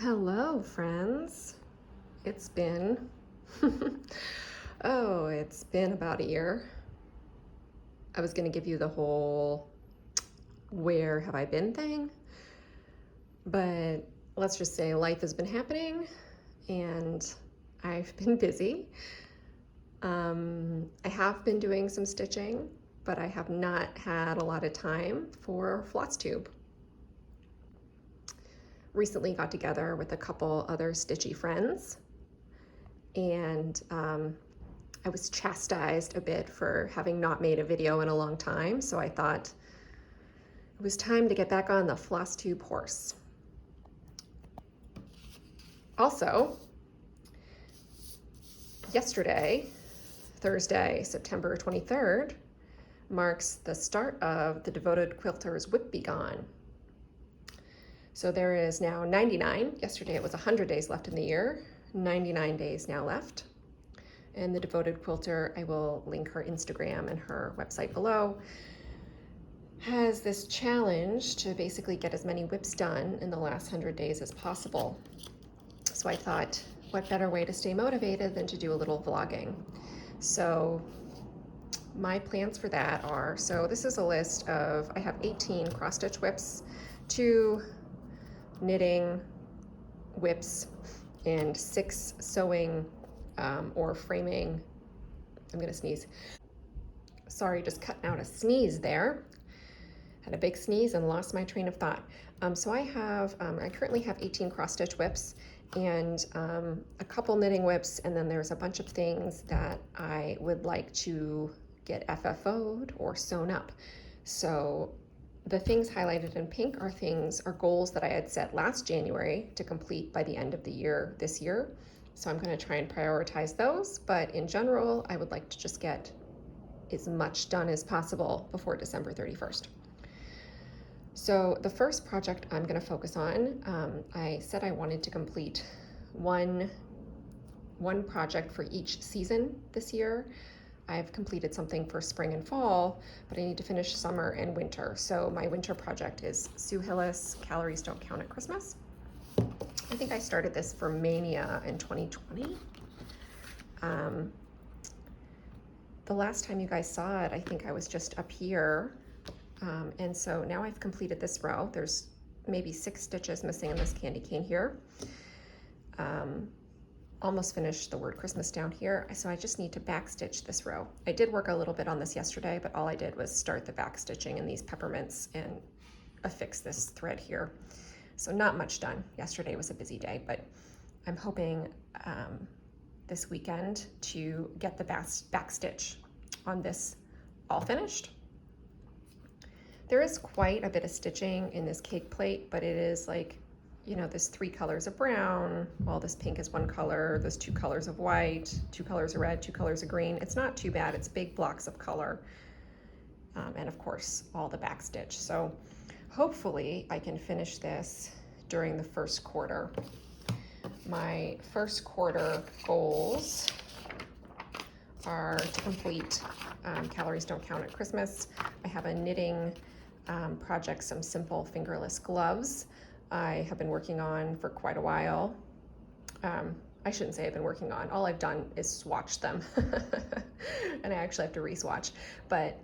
Hello, friends. It's been, it's been about a year. I was going to give you the whole where have I been thing, but let's just say life has been happening and I've been busy. I have been doing some stitching, but I have not had a lot of time for floss tube. Recently got together with a couple other stitchy friends and I was chastised a bit for having not made a video in a long time, so I thought it was time to get back on the floss tube horse. Also, yesterday, Thursday, September 23rd, marks the start of the Devoted Quilter's WIP Begone. So there is now 99, yesterday it was 100 days left in the year, 99 days now left. And the Devoted Quilter, I will link her Instagram and her website below, has this challenge to basically get as many WIPs done in the last 100 days as possible. So I thought, what better way to stay motivated than to do a little vlogging? So my plans for that are, so this is a list of, I have 18 cross-stitch WIPs, 2 knitting WIPs, and 6 sewing or framing. I'm gonna sneeze. Sorry, just cutting out a sneeze there. Had a big sneeze and lost my train of thought. So I currently have 18 cross-stitch WIPs and a couple knitting WIPs, and then there's a bunch of things that I would like to get FFO'd or sewn up. So the things highlighted in pink are goals that I had set last January to complete by the end of the year this year. So I'm going to try and prioritize those, but in general, I would like to just get as much done as possible before December 31st. So the first project I'm going to focus on, I said I wanted to complete one project for each season this year. I've completed something for spring and fall, but I need to finish summer and winter. So my winter project is Sue Hillis, Calories Don't Count at Christmas. I think I started this for Mania in 2020. The last time you guys saw it, I think I was just up here. And so now I've completed this row. There's maybe 6 stitches missing in this candy cane here. Almost finished the word Christmas down here. So I just need to back stitch this row. I did work a little bit on this yesterday, but all I did was start the back stitching in these peppermints and affix this thread here. So not much done. Yesterday was a busy day, but I'm hoping this weekend to get the back stitch on this all finished. There is quite a bit of stitching in this cake plate, but it is like, there's 3 colors of brown. Well, this pink is 1 color. There's 2 colors of white, 2 colors of red, 2 colors of green. It's not too bad. It's big blocks of color. And of course, all the back stitch. So hopefully I can finish this during the first quarter. My first quarter goals are to complete Calories Don't Count at Christmas. I have a knitting project, some simple fingerless gloves I have been working on for quite a while. I shouldn't say I've been working on. All I've done is swatch them. And I actually have to re-swatch, but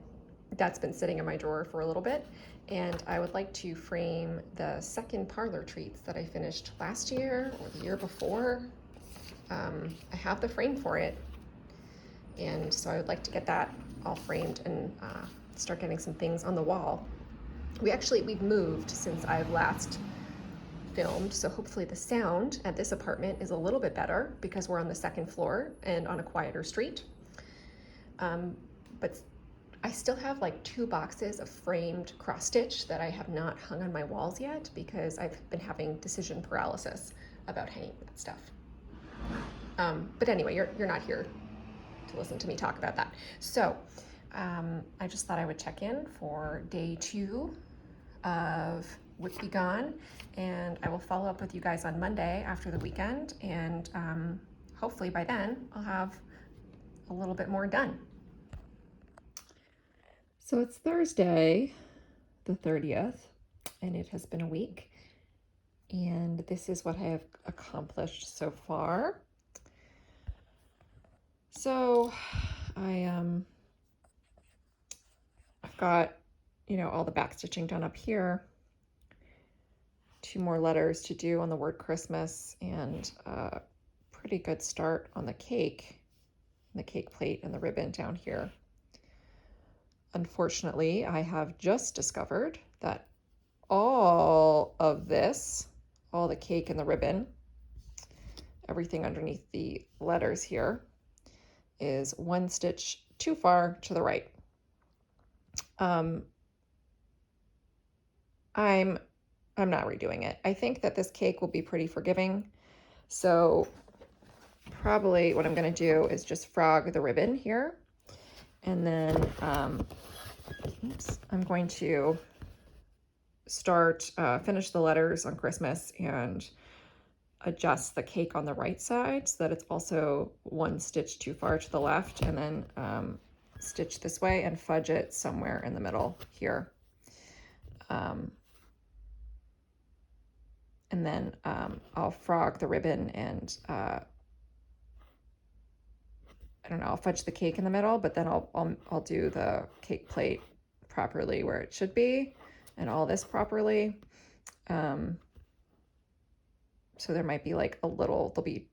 that's been sitting in my drawer for a little bit. And I would like to frame the second parlor treats that I finished last year or the year before. I have the frame for it. And so I would like to get that all framed and start getting some things on the wall. We've moved since I've last filmed, so hopefully the sound at this apartment is a little bit better because we're on the 2nd floor and on a quieter street. But I still have like 2 boxes of framed cross stitch that I have not hung on my walls yet because I've been having decision paralysis about hanging that stuff. But anyway, you're not here to listen to me talk about that. So I just thought I would check in for day 2 of WIP Begone, and I will follow up with you guys on Monday after the weekend, and hopefully by then I'll have a little bit more done. So it's Thursday, the 30th, and it has been a week, And this is what I have accomplished so far. So I've got, all the back stitching done up here. 2 more letters to do on the word Christmas, and a pretty good start on the cake plate and the ribbon down here. Unfortunately, I have just discovered that all of this, all the cake and the ribbon, everything underneath the letters here, is 1 stitch too far to the right. I'm not redoing it. I think that this cake will be pretty forgiving. So probably what I'm going to do is just frog the ribbon here. And then I'm going to finish the letters on Christmas and adjust the cake on the right side so that it's also 1 stitch too far to the left, and then stitch this way and fudge it somewhere in the middle here. And then I'll frog the ribbon and I don't know, I'll fudge the cake in the middle, but then I'll do the cake plate properly where it should be, and all this properly. So there might be like there'll be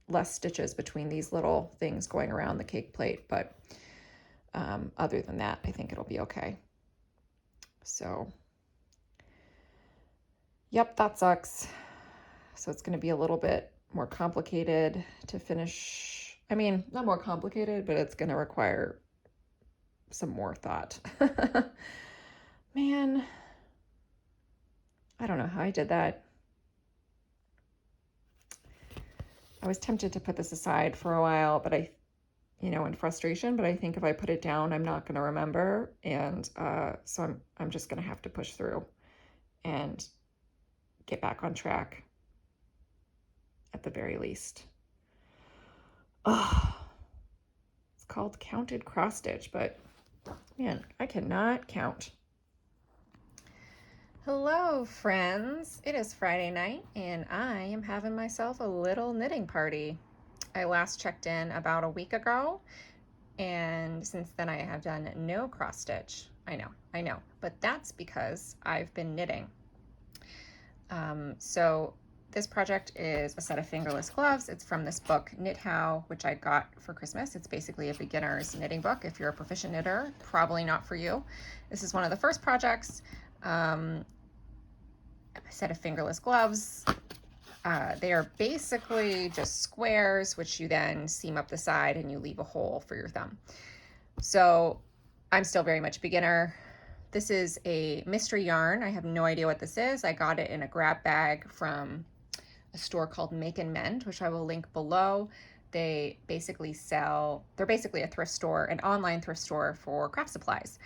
less stitches between these little things going around the cake plate, but other than that, I think it'll be okay. So, yep, that sucks. So it's going to be a little bit more complicated to finish. I mean, not more complicated, but it's going to require some more thought. Man, I don't know how I did that. I was tempted to put this aside for a while, but in frustration, but I think if I put it down, I'm not going to remember. And so I'm just going to have to push through and get back on track at the very least. Oh, it's called counted cross stitch, but man, I cannot count. Hello, friends. It is Friday night, and I am having myself a little knitting party. I last checked in about a week ago, and since then I have done no cross stitch. I know, but that's because I've been knitting. So this project is a set of fingerless gloves. It's from this book, Knit How, which I got for Christmas. It's basically a beginner's knitting book. If you're a proficient knitter, probably not for you. This is one of the first projects. A set of fingerless gloves. They are basically just squares, which you then seam up the side and you leave a hole for your thumb. So I'm still very much beginner. This is a mystery yarn. I have no idea what this is. I got it in a grab bag from a store called Make and Mend, which I will link below. They're basically a thrift store, an online thrift store for craft supplies.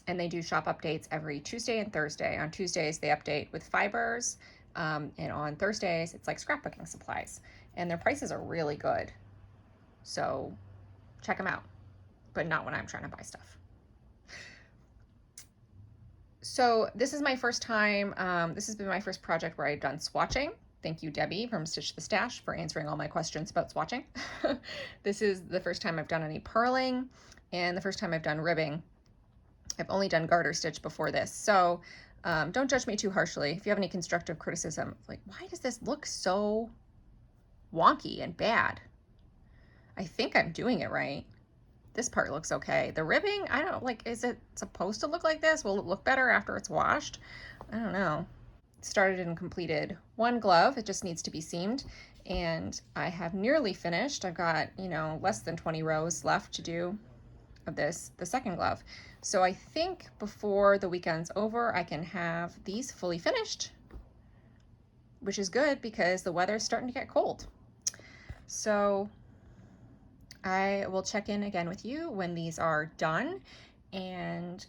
And they do shop updates every Tuesday and Thursday. On Tuesdays, they update with fibers. And on Thursdays, it's like scrapbooking supplies. And their prices are really good. So check them out, but not when I'm trying to buy stuff. So this is my first time. This has been my first project where I've done swatching. Thank you, Debbie from Stitch the Stash, for answering all my questions about swatching. This is the first time I've done any purling and the first time I've done ribbing. I've only done garter stitch before this. So don't judge me too harshly. If you have any constructive criticism, like, why does this look so wonky and bad? I think I'm doing it right. This part looks okay. The ribbing, I don't like, is it supposed to look like this? Will it look better after it's washed? I don't know. Started and completed 1 glove. It just needs to be seamed. And I have nearly finished. I've got, less than 20 rows left to do of the second glove. So I think before the weekend's over, I can have these fully finished, which is good because the weather's starting to get cold. So I will check in again with you when these are done, and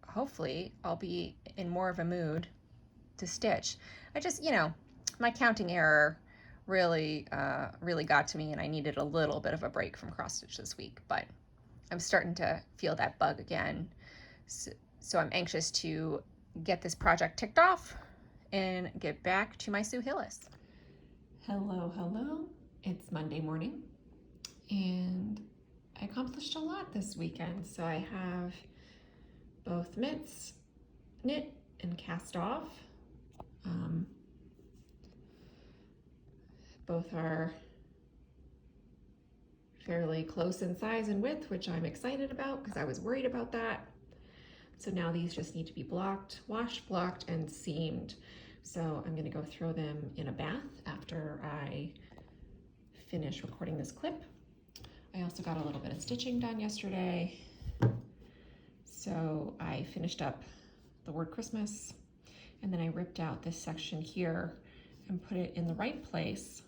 hopefully I'll be in more of a mood to stitch. I just, my counting error really got to me, and I needed a little bit of a break from cross stitch this week, but I'm starting to feel that bug again. So I'm anxious to get this project ticked off and get back to my Sue Hillis. Hello, hello. It's Monday morning and I accomplished a lot this weekend. So I have both mitts knit and cast off. Both are fairly close in size and width, which I'm excited about because I was worried about that. So now these just need to be blocked, washed, blocked, and seamed. So I'm gonna go throw them in a bath after I finish recording this clip. I also got a little bit of stitching done yesterday. So I finished up the word Christmas, and then I ripped out this section here and put it in the right place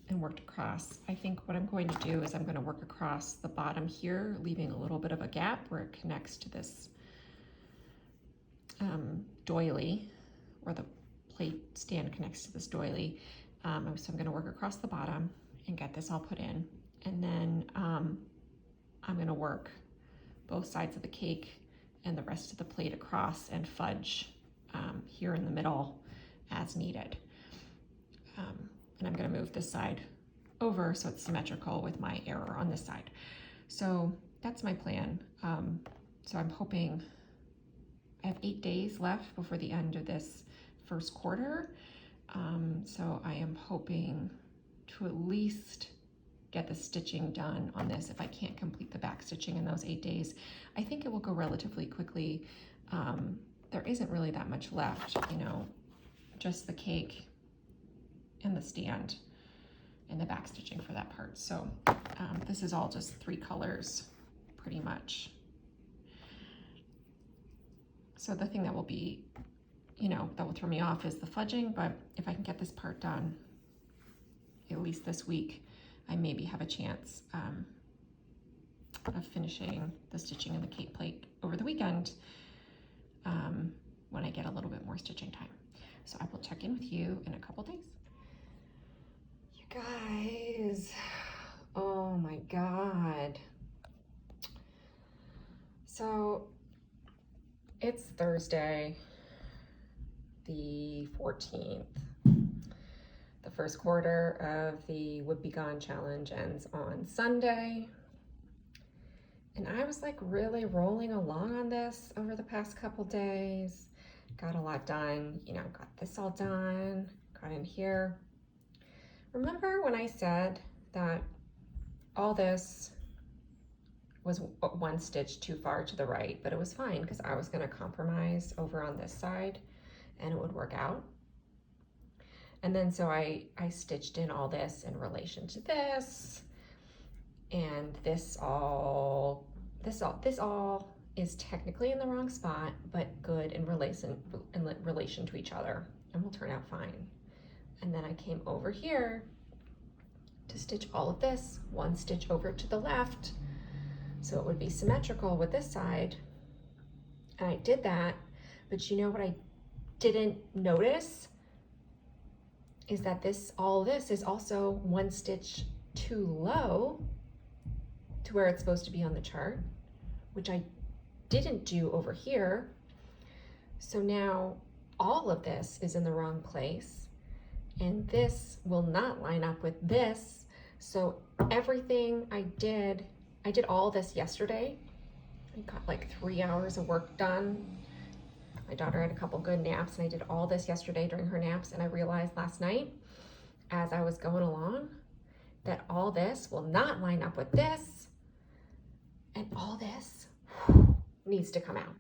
and worked across. I think what I'm going to do is I'm going to work across the bottom here, leaving a little bit of a gap where it connects to this doily, or the plate stand connects to this doily. So I'm going to work across the bottom and get this all put in, and then I'm going to work both sides of the cake and the rest of the plate across and fudge here in the middle as needed. And I'm going to move this side over so it's symmetrical with my error on this side. So that's my plan. So I'm hoping I have 8 days left before the end of this first quarter. So I am hoping to at least get the stitching done on this. If I can't complete the back stitching in those 8 days, I think it will go relatively quickly. There isn't really that much left, you know, just the cake and the stand and the back stitching for that part. So this is all just 3 colors pretty much. So the thing that will be, you know, that will throw me off is the fudging, but if I can get this part done at least this week, I maybe have a chance of finishing the stitching in the cake plate over the weekend when I get a little bit more stitching time. So I will check in with you in a couple days. You guys, oh my God. So it's Thursday, the 14th. The first quarter of the WIP Begone challenge ends on Sunday. And I was like really rolling along on this over the past couple days. Got a lot done, you know, got this all done, got in here. Remember when I said that all this was 1 stitch too far to the right, but it was fine because I was going to compromise over on this side and it would work out. And then so I stitched in all this in relation to this, and this all is technically in the wrong spot, but good in relation to each other, and will turn out fine. And then I came over here to stitch all of this 1 stitch over to the left, so it would be symmetrical with this side. And I did that, but you know what I didn't notice is that all this is also 1 stitch too low to where it's supposed to be on the chart, which I didn't do over here. So now all of this is in the wrong place, and this will not line up with this. So everything I did all this yesterday. I got like 3 hours of work done. My daughter had a couple good naps, and I did all this yesterday during her naps, and I realized last night as I was going along that all this will not line up with this, and all this needs to come out.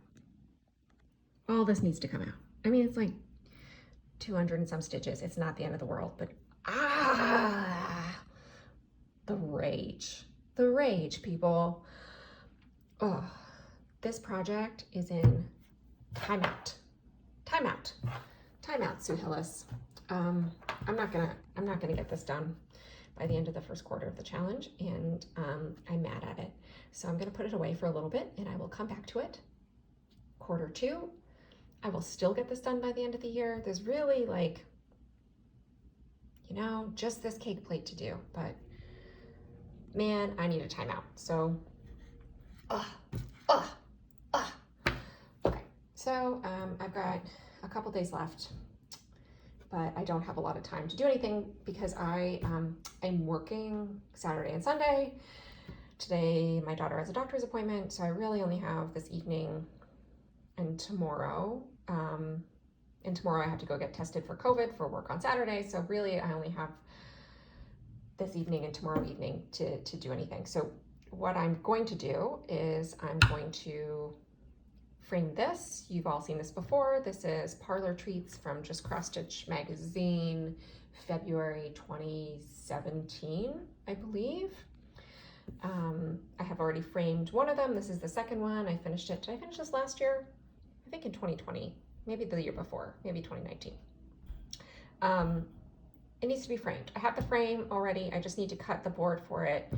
All this needs to come out. I mean, it's like 200 and some stitches. It's not the end of the world, but the rage, people. Oh, this project is in timeout, Sue Hillis. I'm not gonna get this done by the end of the first quarter of the challenge, and I'm mad at it. So I'm gonna put it away for a little bit, and I will come back to it. Quarter 2, I will still get this done by the end of the year. There's really, like, you know, just this cake plate to do, but man, I need a timeout. So, okay. So I've got a couple days left, but I don't have a lot of time to do anything because I'm working Saturday and Sunday. Today, my daughter has a doctor's appointment, so I really only have this evening and tomorrow. And tomorrow I have to go get tested for COVID for work on Saturday. So really, I only have this evening and tomorrow evening to do anything. So what I'm going to do is I'm going to frame this. You've all seen this before. This is Parlor Treats from Just Cross Stitch magazine, February 2017, I believe. I have already framed one of them. This is the second one. I finished it. Did I finish this last year? I think in 2020, maybe the year before, maybe 2019. It needs to be framed. I have the frame already. I just need to cut the board for it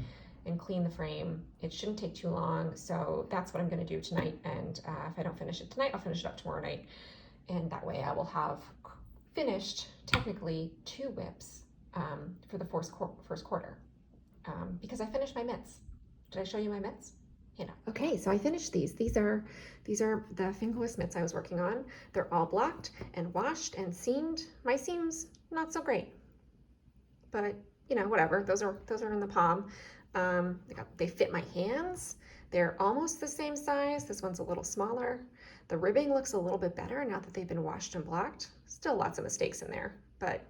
and clean the frame. It shouldn't take too long. So that's what I'm going to do tonight. And if I don't finish it tonight, I'll finish it up tomorrow night. And that way I will have finished technically 2 WIPs for the first quarter. Because I finished my mitts. Did I show you my mitts? You know. Okay, so I finished these. These are the fingerless mitts I was working on. They're all blocked and washed and seamed. My seams, not so great. But you know, whatever. Those are in the palm. They fit my hands. They're almost the same size. This one's a little smaller. The ribbing looks a little bit better now that they've been washed and blocked. Still lots of mistakes in there, but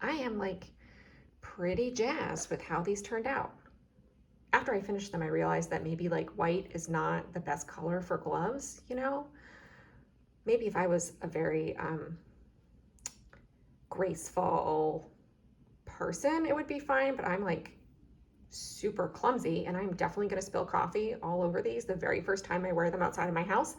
I am like pretty jazzed with how these turned out. After I finished them, I realized that maybe like white is not the best color for gloves, you know? Maybe if I was a very graceful person, it would be fine, but I'm like super clumsy and I'm definitely gonna spill coffee all over these the very first time I wear them outside of my house,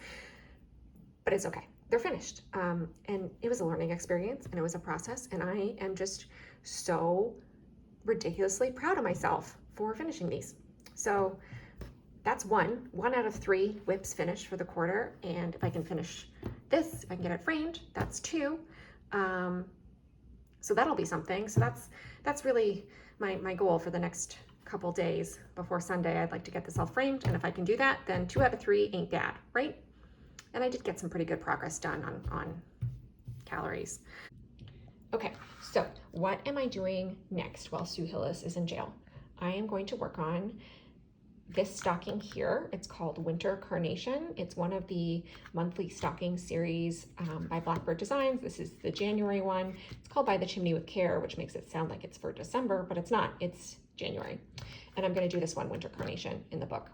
but it's okay. They're finished. And it was a learning experience and it was a process, and I am just so ridiculously proud of myself for finishing these. So that's one out of 3 WIPs finished for the quarter. And if I can finish this, if I can get it framed, that's 2. So that'll be something. So that's really my goal for the next couple days before Sunday. I'd like to get this all framed. And if I can do that, then 2 out of 3 ain't bad, right? And I did get some pretty good progress done on calories. Okay, so what am I doing next while Sue Hillis is in jail? I am going to work on this stocking here. It's called Winter Carnation. It's one of the monthly stocking series by Blackbird Designs. This is the January one. It's called By the Chimney with Care, which makes it sound like it's for December, but it's not. It's January. And I'm going to do this one, Winter Carnation, in the book.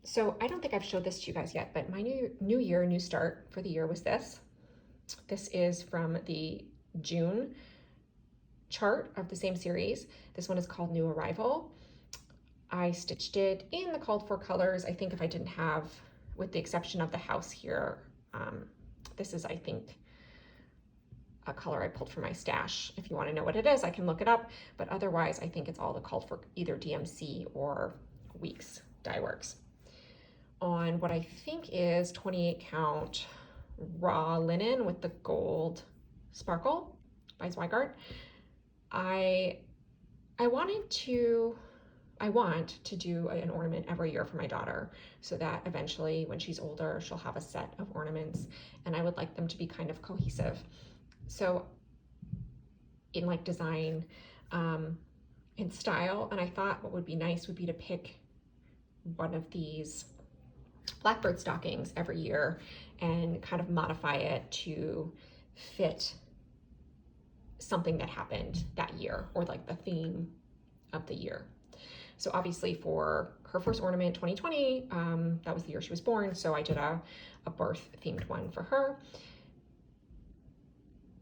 So I don't think I've showed this to you guys yet, but my new year, new start for the year was this. This is from the June chart of the same series. This one is called New Arrival. I stitched it in the called for colors. I think if I didn't have, with the exception of the house here, this is, I think, a color I pulled from my stash. If you want to know what it is, I can look it up. But otherwise, I think it's all the called for either DMC or Weeks Dye Works. On what I think is 28 count raw linen with the gold sparkle by Zweigart. I want to do an ornament every year for my daughter so that eventually when she's older, she'll have a set of ornaments, and I would like them to be kind of cohesive. So in like design and style, and I thought what would be nice would be to pick one of these Blackbird stockings every year and kind of modify it to fit something that happened that year or like the theme of the year. So obviously for her first ornament, 2020, that was the year she was born. So I did a birth themed one for her,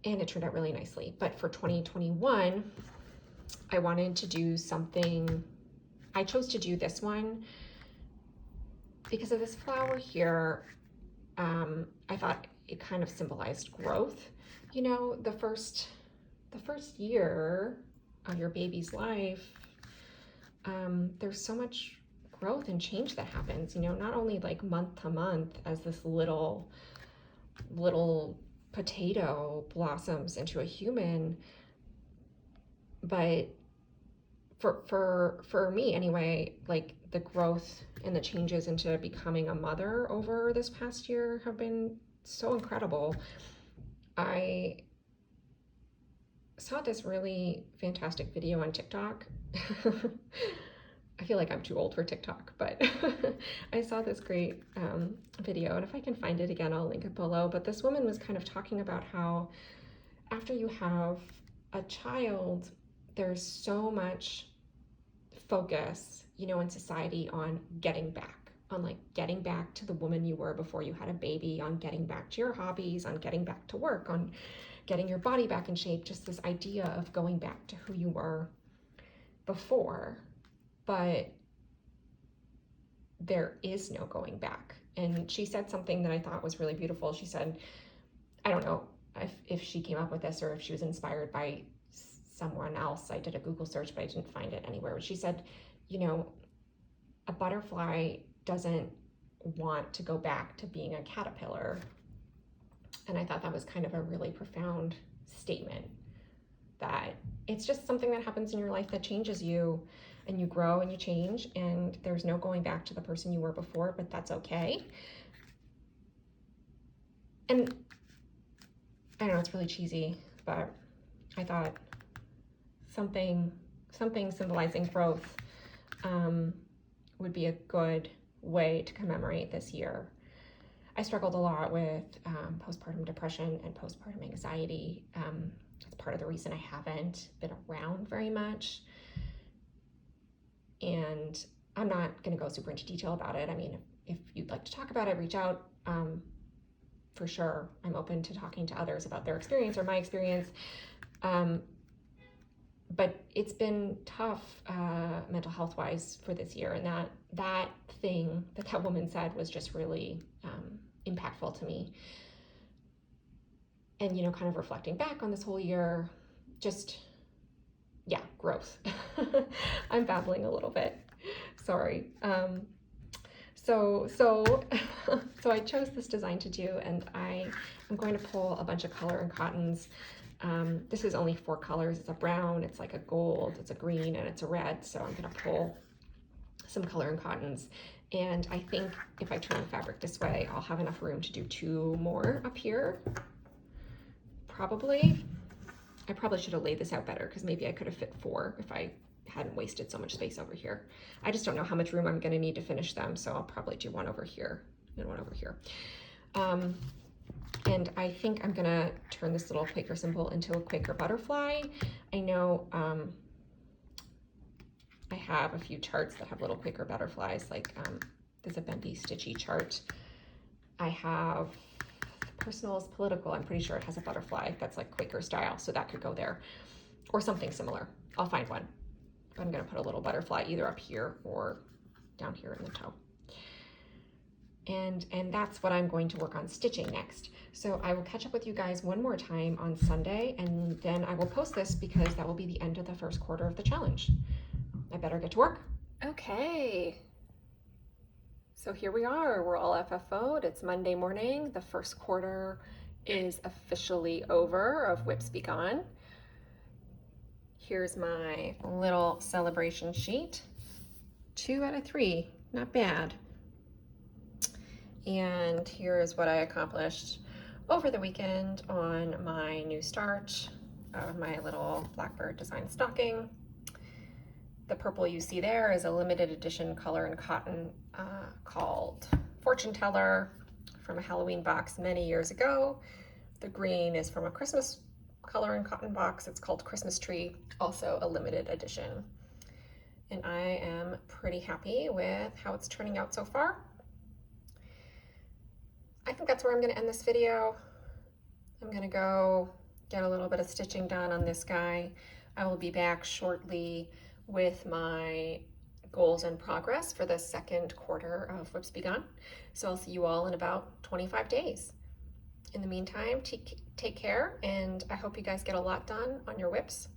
and it turned out really nicely. But for 2021, I wanted to do something. I chose to do this one because of this flower here. I thought it kind of symbolized growth. You know, the first year of your baby's life, there's so much growth and change that happens, you know, not only like month to month as this little potato blossoms into a human, but for me anyway, like the growth and the changes into becoming a mother over this past year have been so incredible. I saw this really fantastic video on TikTok. I feel like I'm too old for TikTok, but I saw this great video, and if I can find it again, I'll link it below. But this woman was kind of talking about how after you have a child, there's so much focus, in society on getting back, on like getting back to the woman you were before you had a baby, on getting back to your hobbies, on getting back to work, on getting your body back in shape, just this idea of going back to who you were before. But there is no going back. And she said something that I thought was really beautiful. She said, I don't know if she came up with this or if she was inspired by someone else. I did a Google search, but I didn't find it anywhere. But she said, a butterfly doesn't want to go back to being a caterpillar. And I thought that was kind of a really profound statement, that it's just something that happens in your life that changes you, and you grow and you change, and there's no going back to the person you were before, but that's okay. And I know it's really cheesy, but I thought something symbolizing growth would be a good way to commemorate this year. I struggled a lot with postpartum depression and postpartum anxiety. That's part of the reason I haven't been around very much. And I'm not going to go super into detail about it. I mean, if you'd like to talk about it, reach out. For sure, I'm open to talking to others about their experience or my experience. But it's been tough mental health wise for this year. And that thing that woman said was just really impactful to me. And, kind of reflecting back on this whole year, just, growth. I'm babbling a little bit. Sorry. So I chose this design to do, and I'm going to pull a bunch of color and cottons. This is only 4 colors. It's a brown, it's like a gold, it's a green, and it's a red. So I'm going to pull some color and cottons. And I think if I turn the fabric this way, I'll have enough room to do 2 more up here. Probably. I probably should have laid this out better, because maybe I could have fit 4 if I hadn't wasted so much space over here. I just don't know how much room I'm going to need to finish them, so I'll probably do 1 over here and 1 over here. And I think I'm going to turn this little Quaker symbol into a Quaker butterfly. I know I have a few charts that have little Quaker butterflies, like there's a bendy stitchy chart. I have Personal is Political. I'm pretty sure it has a butterfly that's like Quaker style, so that could go there, or something similar. I'll find one. But I'm going to put a little butterfly either up here or down here in the toe. And that's what I'm going to work on stitching next. So I will catch up with you guys one more time on Sunday, and then I will post this because that will be the end of the first quarter of the challenge. I better get to work. Okay. So here we are, we're all FFO'd. It's Monday morning. The first quarter is officially over of WIPs Begone. Here's my little celebration sheet. 2 out of 3, not bad. And here's what I accomplished over the weekend on my new start of my little Blackbird design stocking. The purple you see there is a limited edition color and cotton called Fortune Teller from a Halloween box many years ago. The green is from a Christmas color and cotton box. It's called Christmas Tree, also a limited edition. And I am pretty happy with how it's turning out so far. I think that's where I'm going to end this video. I'm going to go get a little bit of stitching done on this guy. I will be back shortly with my goals and progress for the second quarter of WIPs Begone. So I'll see you all in about 25 days. In the meantime, take care, and I hope you guys get a lot done on your WIPs.